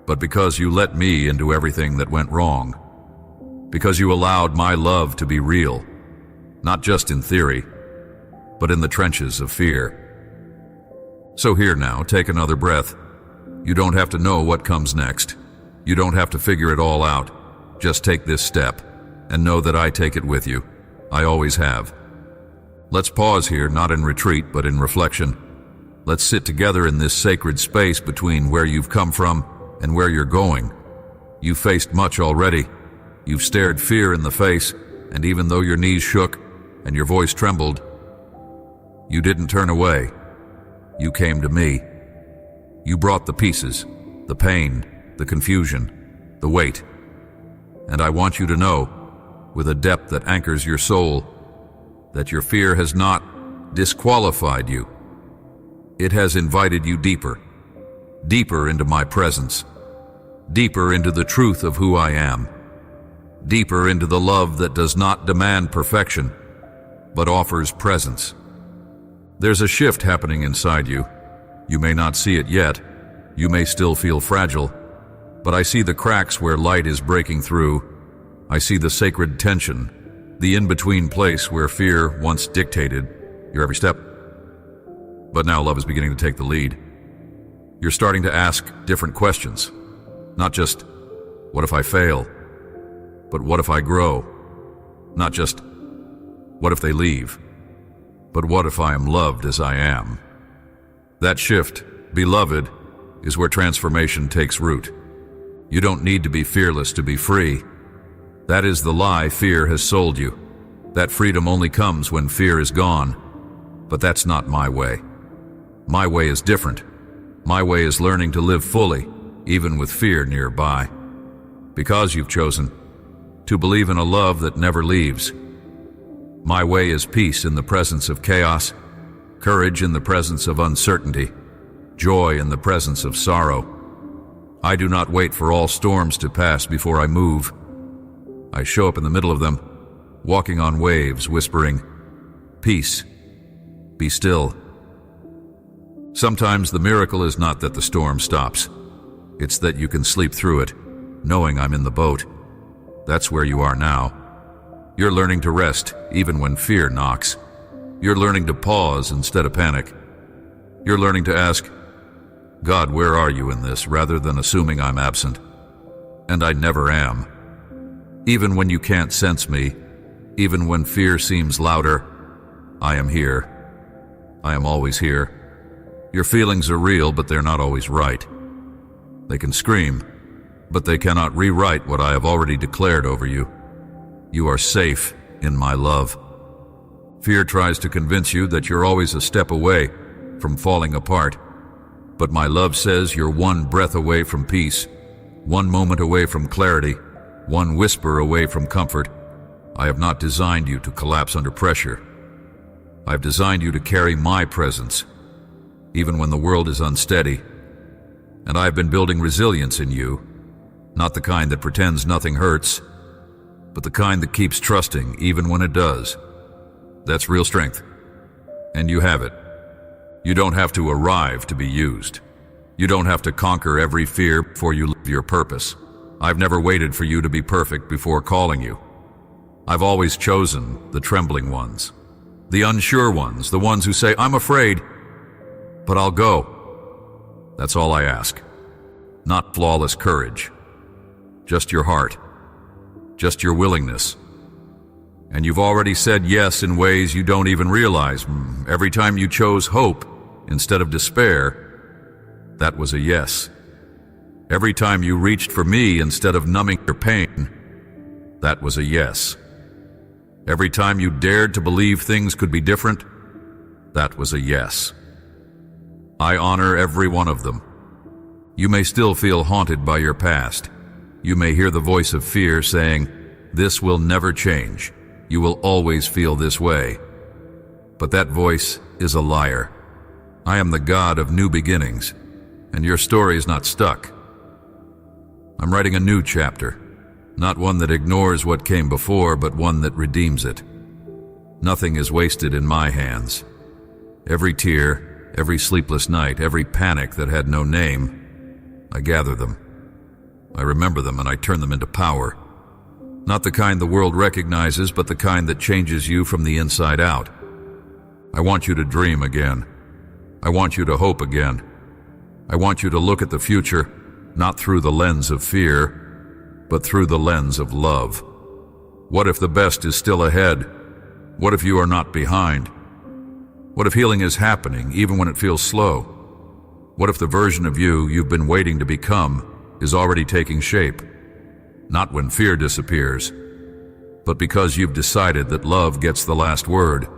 but because you let me into everything that went wrong. Because you allowed my love to be real, not just in theory, but in the trenches of fear. So here now, take another breath. You don't have to know what comes next. You don't have to figure it all out. Just take this step, and know that I take it with you. I always have. Let's pause here, not in retreat, but in reflection. Let's sit together in this sacred space between where you've come from and where you're going. You've faced much already. You've stared fear in the face, and even though your knees shook and your voice trembled, you didn't turn away. You came to me. You brought the pieces, the pain, the confusion, the weight. And I want you to know, with a depth that anchors your soul, that your fear has not disqualified you. It has invited you deeper, deeper into my presence, deeper into the truth of who I am, deeper into the love that does not demand perfection, but offers presence. There's a shift happening inside you. You may not see it yet. You may still feel fragile, but I see the cracks where light is breaking through. I see the sacred tension, the in-between place where fear once dictated your every step. But now love is beginning to take the lead. You're starting to ask different questions. Not just, what if I fail? But what if I grow? Not just, what if they leave? But what if I am loved as I am? That shift, beloved, is where transformation takes root. You don't need to be fearless to be free. That is the lie fear has sold you. That freedom only comes when fear is gone. But that's not my way. My way is different. My way is learning to live fully, even with fear nearby. Because you've chosen to believe in a love that never leaves. My way is peace in the presence of chaos, courage in the presence of uncertainty, joy in the presence of sorrow. I do not wait for all storms to pass before I move. I show up in the middle of them, walking on waves, whispering, "Peace, be still." Sometimes the miracle is not that the storm stops. It's that you can sleep through it, knowing I'm in the boat. That's where you are now. You're learning to rest even when fear knocks. You're learning to pause instead of panic. You're learning to ask, God, where are you in this, rather than assuming I'm absent. And I never am. Even when you can't sense me, even when fear seems louder, I am here. I am always here. Your feelings are real, but they're not always right. They can scream, but they cannot rewrite what I have already declared over you. You are safe in my love. Fear tries to convince you that you're always a step away from falling apart. But my love says you're one breath away from peace, one moment away from clarity, one whisper away from comfort. I have not designed you to collapse under pressure. I've designed you to carry my presence, even when the world is unsteady. And I have been building resilience in you, not the kind that pretends nothing hurts, but the kind that keeps trusting even when it does. That's real strength. And you have it. You don't have to arrive to be used. You don't have to conquer every fear before you live your purpose. I've never waited for you to be perfect before calling you. I've always chosen the trembling ones, the unsure ones, the ones who say, I'm afraid, but I'll go. That's all I ask. Not flawless courage. Just your heart. Just your willingness. And you've already said yes in ways you don't even realize. Every time you chose hope instead of despair, that was a yes. Every time you reached for me instead of numbing your pain, that was a yes. Every time you dared to believe things could be different, that was a yes. I honor every one of them. You may still feel haunted by your past. You may hear the voice of fear saying, this will never change. You will always feel this way. But that voice is a liar. I am the God of new beginnings, and your story is not stuck. I'm writing a new chapter, not one that ignores what came before, but one that redeems it. Nothing is wasted in my hands. Every tear, every sleepless night, every panic that had no name, I gather them. I remember them and I turn them into power. Not the kind the world recognizes, but the kind that changes you from the inside out. I want you to dream again. I want you to hope again. I want you to look at the future, not through the lens of fear, but through the lens of love. What if the best is still ahead? What if you are not behind? What if healing is happening, even when it feels slow? What if the version of you you've been waiting to become is already taking shape? Not when fear disappears, but because you've decided that love gets the last word.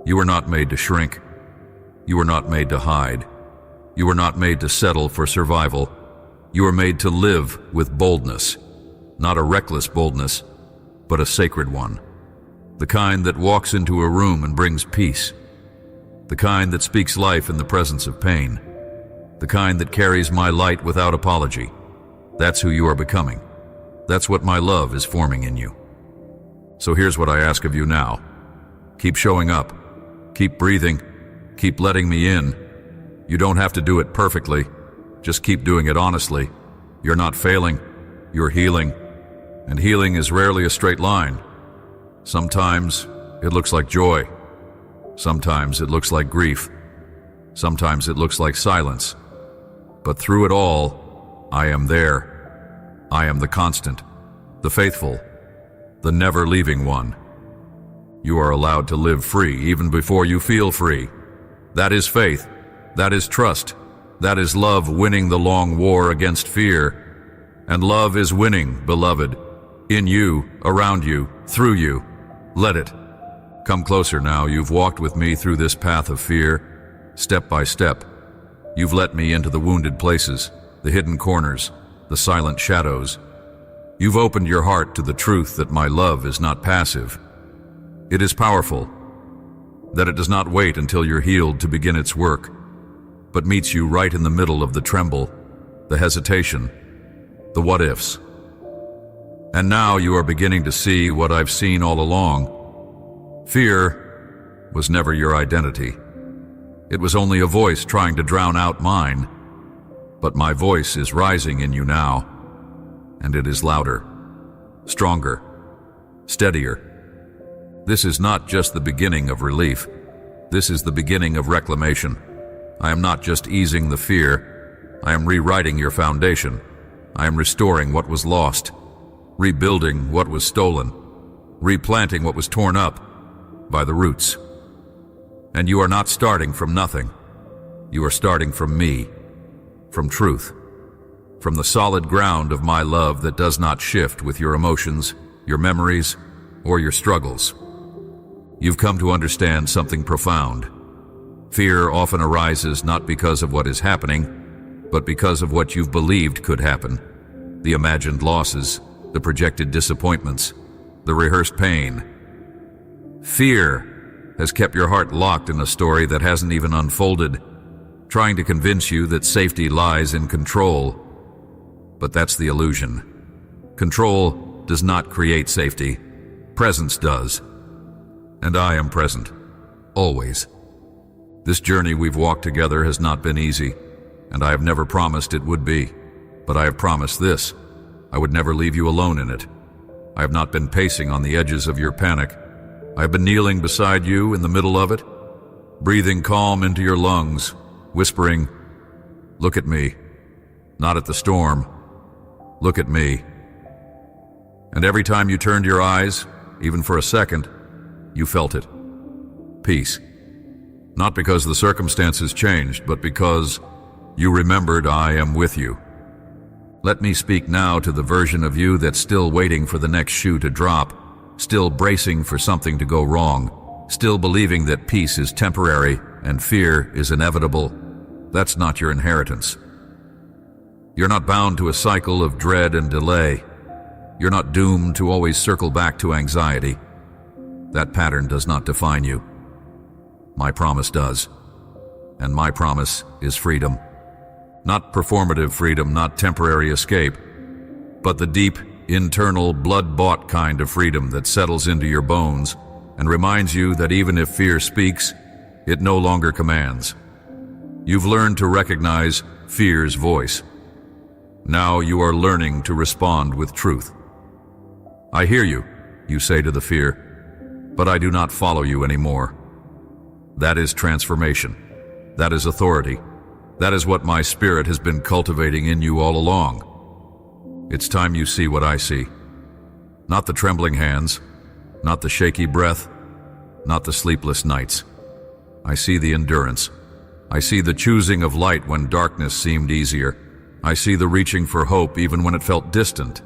You were not made to shrink. You were not made to hide. You were not made to settle for survival. You were made to live with boldness, not a reckless boldness, but a sacred one. The kind that walks into a room and brings peace. The kind that speaks life in the presence of pain. The kind that carries my light without apology. That's who you are becoming. That's what my love is forming in you. So here's what I ask of you now. Keep showing up. Keep breathing. Keep letting me in. You don't have to do it perfectly. Just keep doing it honestly. You're not failing. You're healing. And healing is rarely a straight line. Sometimes it looks like joy. Sometimes it looks like grief. Sometimes it looks like silence. But through it all, I am there. I am the constant, the faithful, the never-leaving one. You are allowed to live free even before you feel free. That is faith. That is trust. That is love winning the long war against fear. And love is winning, beloved. In you, around you, through you. Let it. Come closer now. You've walked with me through this path of fear, step by step. You've let me into the wounded places, the hidden corners, the silent shadows. You've opened your heart to the truth that my love is not passive. It is powerful, that it does not wait until you're healed to begin its work, but meets you right in the middle of the tremble, the hesitation, the what-ifs. And now you are beginning to see what I've seen all along. Fear was never your identity. It was only a voice trying to drown out mine. But my voice is rising in you now, and it is louder, stronger, steadier. This is not just the beginning of relief. This is the beginning of reclamation. I am not just easing the fear. I am rewriting your foundation. I am restoring what was lost, rebuilding what was stolen, replanting what was torn up by the roots. And you are not starting from nothing. You are starting from me. From truth, from the solid ground of my love that does not shift with your emotions, your memories, or your struggles. You've come to understand something profound. Fear often arises not because of what is happening, but because of what you've believed could happen. The imagined losses, the projected disappointments, the rehearsed pain. Fear has kept your heart locked in a story that hasn't even unfolded, trying to convince you that safety lies in control. But that's the illusion. Control does not create safety. Presence does. And I am present. Always. This journey we've walked together has not been easy, and I have never promised it would be. But I have promised this: I would never leave you alone in it. I have not been pacing on the edges of your panic. I have been kneeling beside you in the middle of it, breathing calm into your lungs, whispering, "Look at me. Not at the storm. Look at me." And every time you turned your eyes, even for a second, you felt it. Peace. Not because the circumstances changed, but because you remembered I am with you. Let me speak now to the version of you that's still waiting for the next shoe to drop, still bracing for something to go wrong, still believing that peace is temporary and fear is inevitable. That's not your inheritance. You're not bound to a cycle of dread and delay. You're not doomed to always circle back to anxiety. That pattern does not define you. My promise does. And my promise is freedom. Not performative freedom, not temporary escape, but the deep, internal, blood-bought kind of freedom that settles into your bones and reminds you that even if fear speaks, it no longer commands. You've learned to recognize fear's voice. Now you are learning to respond with truth. I hear you, you say to the fear, but I do not follow you anymore. That is transformation. That is authority. That is what my spirit has been cultivating in you all along. It's time you see what I see. Not the trembling hands, not the shaky breath, not the sleepless nights. I see the endurance. I see the choosing of light when darkness seemed easier. I see the reaching for hope even when it felt distant.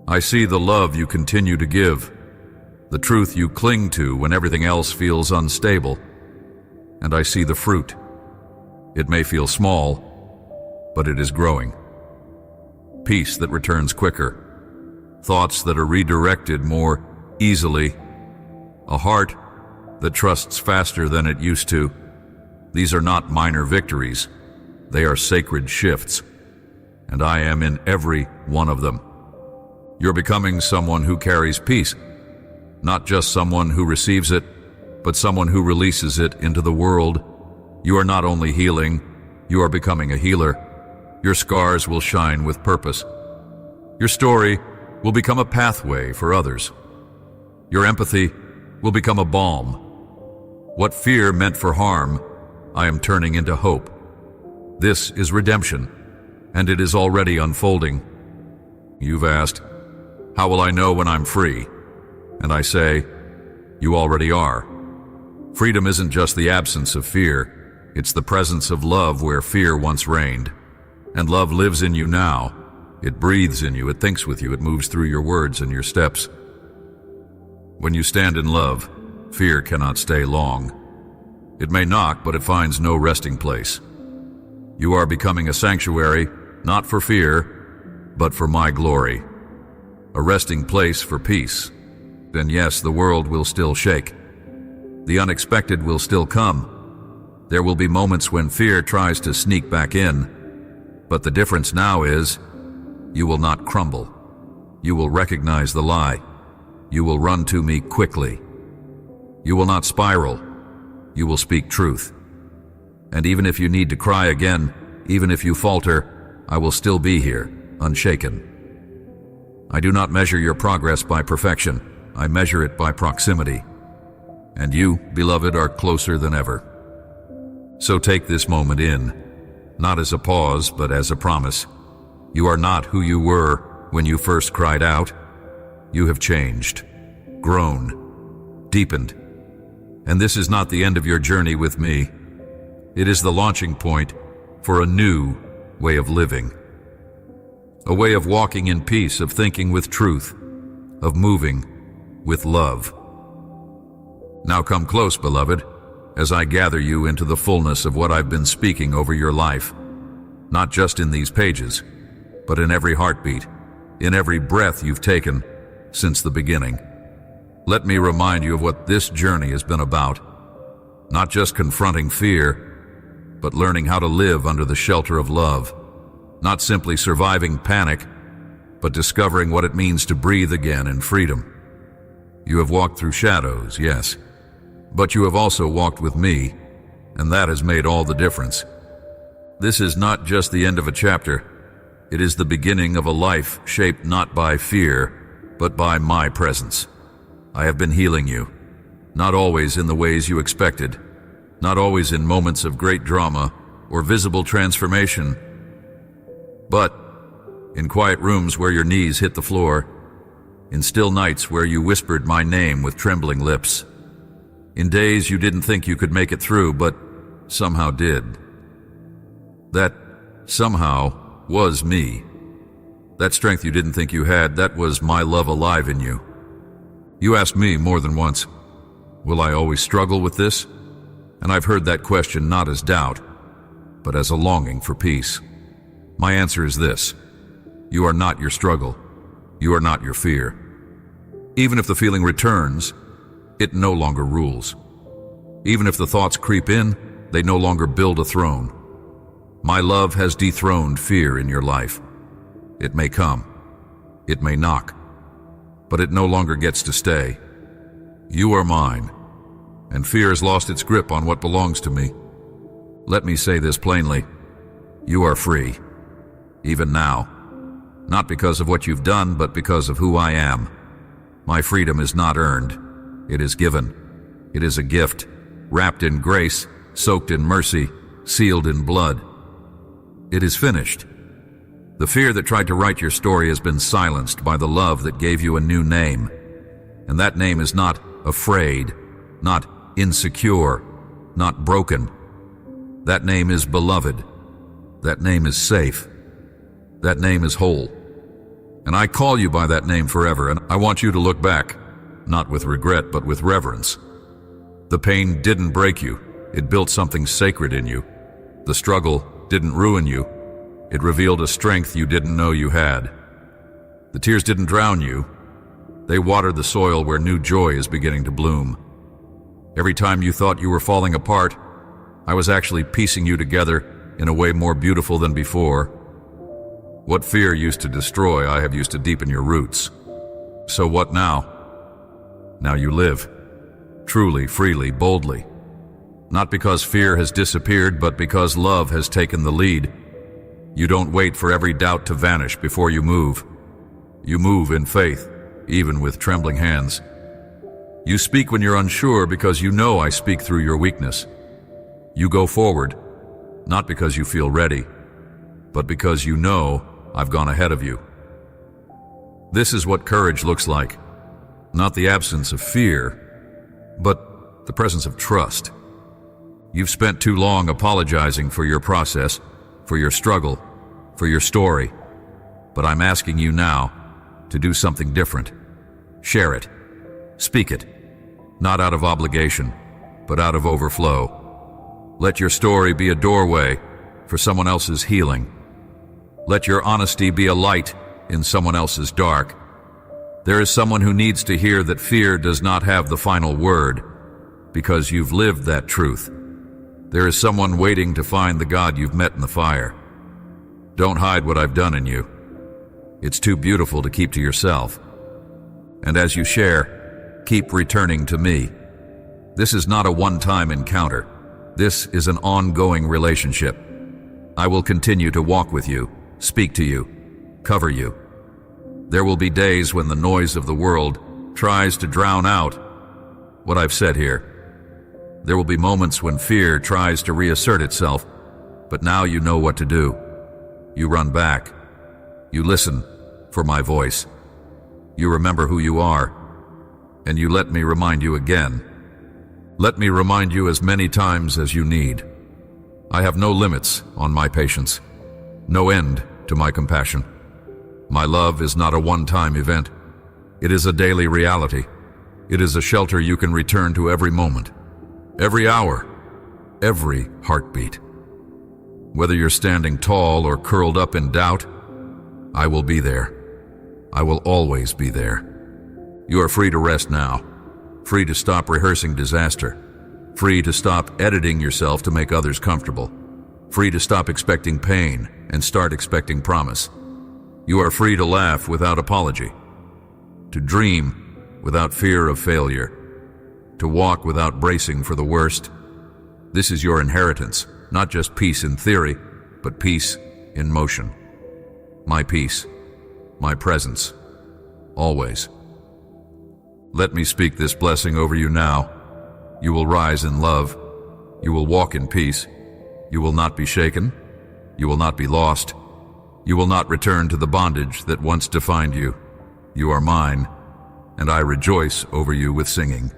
I see the love you continue to give, the truth you cling to when everything else feels unstable. And I see the fruit. It may feel small, but it is growing. Peace that returns quicker, thoughts that are redirected more easily, a heart that trusts faster than it used to. These are not minor victories. They are sacred shifts, and I am in every one of them. You're becoming someone who carries peace, not just someone who receives it, but someone who releases it into the world. You are not only healing, you are becoming a healer. Your scars will shine with purpose. Your story will become a pathway for others. Your empathy will become a balm. What fear meant for harm, I am turning into hope. This is redemption, and it is already unfolding. You've asked, how will I know when I'm free? And I say, you already are. Freedom isn't just the absence of fear. It's the presence of love where fear once reigned. And love lives in you now. It breathes in you, it thinks with you, it moves through your words and your steps. When you stand in love, fear cannot stay long. It may knock, but it finds no resting place. You are becoming a sanctuary, not for fear, but for my glory. A resting place for peace. And yes, the world will still shake. The unexpected will still come. There will be moments when fear tries to sneak back in. But the difference now is, you will not crumble. You will recognize the lie. You will run to me quickly. You will not spiral. You will speak truth. And even if you need to cry again, even if you falter, I will still be here, unshaken. I do not measure your progress by perfection. I measure it by proximity. And you, beloved, are closer than ever. So take this moment in, not as a pause, but as a promise. You are not who you were when you first cried out. You have changed, grown, deepened. And this is not the end of your journey with me. It is the launching point for a new way of living. A way of walking in peace, of thinking with truth, of moving with love. Now come close, beloved, as I gather you into the fullness of what I've been speaking over your life. Not just in these pages, but in every heartbeat, in every breath you've taken since the beginning. Let me remind you of what this journey has been about. Not just confronting fear, but learning how to live under the shelter of love. Not simply surviving panic, but discovering what it means to breathe again in freedom. You have walked through shadows, yes, but you have also walked with me, and that has made all the difference. This is not just the end of a chapter. It is the beginning of a life shaped not by fear, but by my presence. I have been healing you, not always in the ways you expected, not always in moments of great drama or visible transformation, but in quiet rooms where your knees hit the floor, in still nights where you whispered my name with trembling lips, in days you didn't think you could make it through, but somehow did. That somehow was me. That strength you didn't think you had, that was my love alive in you. You asked me more than once, will I always struggle with this? And I've heard that question not as doubt, but as a longing for peace. My answer is this: you are not your struggle. You are not your fear. Even if the feeling returns, it no longer rules. Even if the thoughts creep in, they no longer build a throne. My love has dethroned fear in your life. It may come, it may knock, but it no longer gets to stay. You are mine, and fear has lost its grip on what belongs to me. Let me say this plainly: you are free, even now. Not because of what you've done, but because of who I am. My freedom is not earned. It is given. It is a gift, wrapped in grace, soaked in mercy, sealed in blood. It is finished. The fear that tried to write your story has been silenced by the love that gave you a new name. And that name is not afraid, not insecure, not broken. That name is beloved. That name is safe. That name is whole. And I call you by that name forever, and I want you to look back, not with regret, but with reverence. The pain didn't break you. It built something sacred in you. The struggle didn't ruin you. It revealed a strength you didn't know you had. The tears didn't drown you. They watered the soil where new joy is beginning to bloom. Every time you thought you were falling apart, I was actually piecing you together in a way more beautiful than before. What fear used to destroy, I have used to deepen your roots. So what now? Now you live, truly, freely, boldly. Not because fear has disappeared, but because love has taken the lead. You don't wait for every doubt to vanish before you move. You move in faith, even with trembling hands. You speak when you're unsure because you know I speak through your weakness. You go forward, not because you feel ready, but because you know I've gone ahead of you. This is what courage looks like. Not the absence of fear, but the presence of trust. You've spent too long apologizing for your process, for your struggle, for your story. But I'm asking you now to do something different. Share it. Speak it. Not out of obligation, but out of overflow. Let your story be a doorway for someone else's healing. Let your honesty be a light in someone else's dark. There is someone who needs to hear that fear does not have the final word, because you've lived that truth. There is someone waiting to find the God you've met in the fire. Don't hide what I've done in you. It's too beautiful to keep to yourself. And as you share, keep returning to me. This is not a one-time encounter. This is an ongoing relationship. I will continue to walk with you, speak to you, cover you. There will be days when the noise of the world tries to drown out what I've said here. There will be moments when fear tries to reassert itself, but now you know what to do. You run back. You listen for my voice. You remember who you are, and you let me remind you again. Let me remind you as many times as you need. I have no limits on my patience, no end to my compassion. My love is not a one-time event. It is a daily reality. It is a shelter you can return to every moment, every hour, every heartbeat. Whether you're standing tall or curled up in doubt, I will be there. I will always be there. You are free to rest now, free to stop rehearsing disaster, free to stop editing yourself to make others comfortable. free to stop expecting pain and start expecting promise. You are free to laugh without apology, to dream without fear of failure, to walk without bracing for the worst. This is your inheritance, not just peace in theory, but peace in motion. My peace, my presence, always. Let me speak this blessing over you now. You will rise in love. You will walk in peace. You will not be shaken. You will not be lost. You will not return to the bondage that once defined you. You are mine, and I rejoice over you with singing.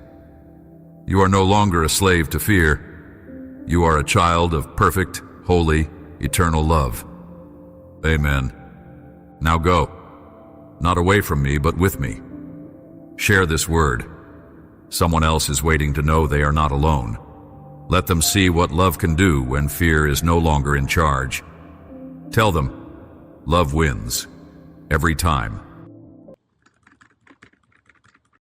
You are no longer a slave to fear. You are a child of perfect, holy, eternal love. Amen. Now go, not away from me, but with me. Share this word. Someone else is waiting to know they are not alone. Let them see what love can do when fear is no longer in charge. Tell them, love wins, every time.